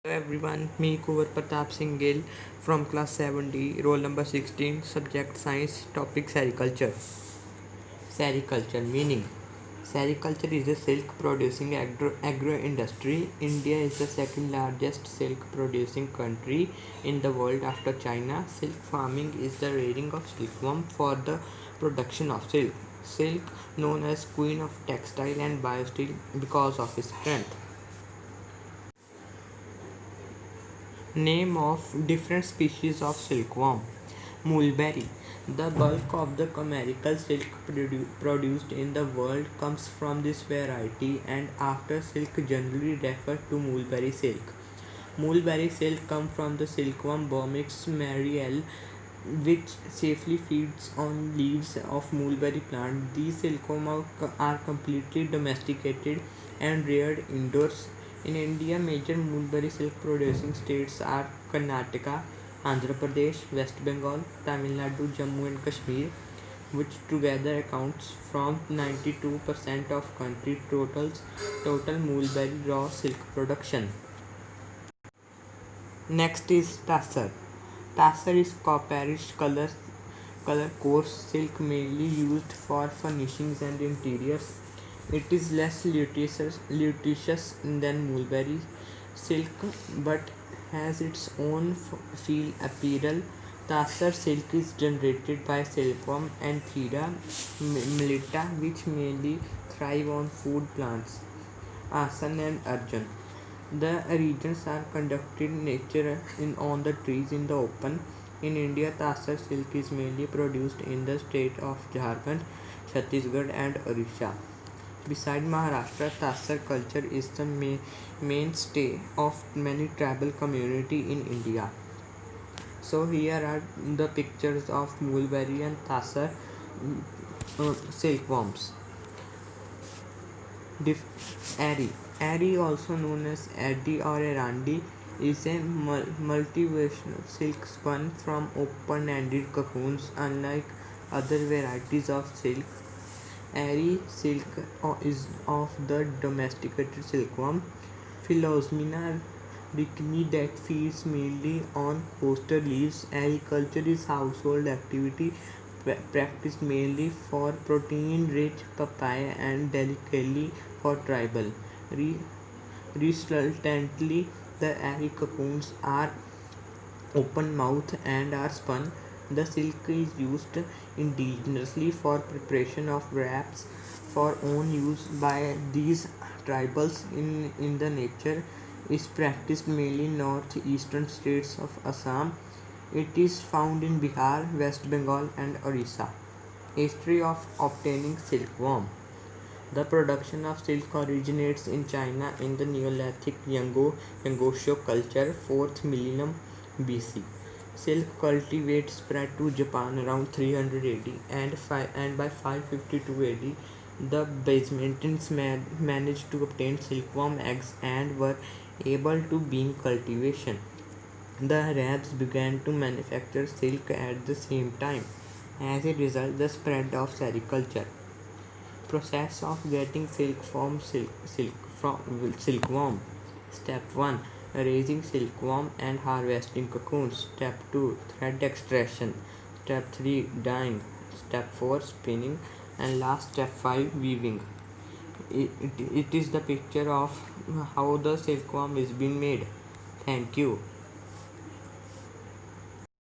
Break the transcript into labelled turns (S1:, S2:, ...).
S1: Hello everyone, me Kuvar Pratap Singh Gill from class 7D, roll number 16, subject science, topic sericulture. Sericulture meaning. Sericulture is a silk producing agro industry. India is the second largest silk producing country in the world after China. Silk farming is the rearing of silkworm for the production of silk. Silk, known as queen of textile and biosteel because of its strength. Name of different species of silkworm. Mulberry. The bulk of the commercial silk produced in the world comes from this variety, and after silk generally refer to mulberry silk. Mulberry silk comes from the silkworm Bombyx mariale, which safely feeds on leaves of mulberry plant. These silkworms are completely domesticated and reared indoors. In India, major mulberry silk producing states are Karnataka, Andhra Pradesh, West Bengal, Tamil Nadu, Jammu and Kashmir, which together accounts from 92% of country total mulberry raw silk production. Next is Tassar. Tassar is copperish color coarse silk mainly used for furnishings and interiors. It is less lutetious than mulberry silk but has its own feel apparel. Tassar silk is generated by silkworm Anthera melita, which mainly thrive on food plants. Asan and Arjun. The regions are conducted nature on the trees in the open. In India, Tassar silk is mainly produced in the state of Jharkhand, Chhattisgarh and Orissa. Beside Maharashtra, Tassar culture is the mainstay of many tribal community in India. So here are the pictures of mulberry and Tassar silkworms. Airy. Airy, also known as Addi or Erandi, is a multivational silk spun from open-ended cocoons. Unlike other varieties of silk, Airy silk is of the domesticated silkworm Philosmina ricini that feeds mainly on coastal leaves. Agriculture is household activity practiced mainly for protein-rich papaya and delicately for tribal. Resultantly, the airy cocoons are open-mouthed and are spun. The silk is used indigenously for preparation of wraps for own use by these tribals in the nature is practiced mainly in northeastern states of Assam. It is found in Bihar, West Bengal and Orissa. History of obtaining silkworm. The production of silk originates in China in the Neolithic Yangosho culture, 4th millennium BC. Silk cultivate spread to Japan around 300 AD and by 552 AD the Byzantines managed to obtain silkworm eggs and were able to begin cultivation. The Arabs began to manufacture silk at the same time. As a result, the spread of sericulture. Process of getting silk from silkworm. Step 1, raising silkworm and harvesting cocoons. Step 2, thread extraction. Step 3, dyeing. Step 4, spinning. And last step 5, weaving. It is the picture of how the silkworm is being made. Thank you.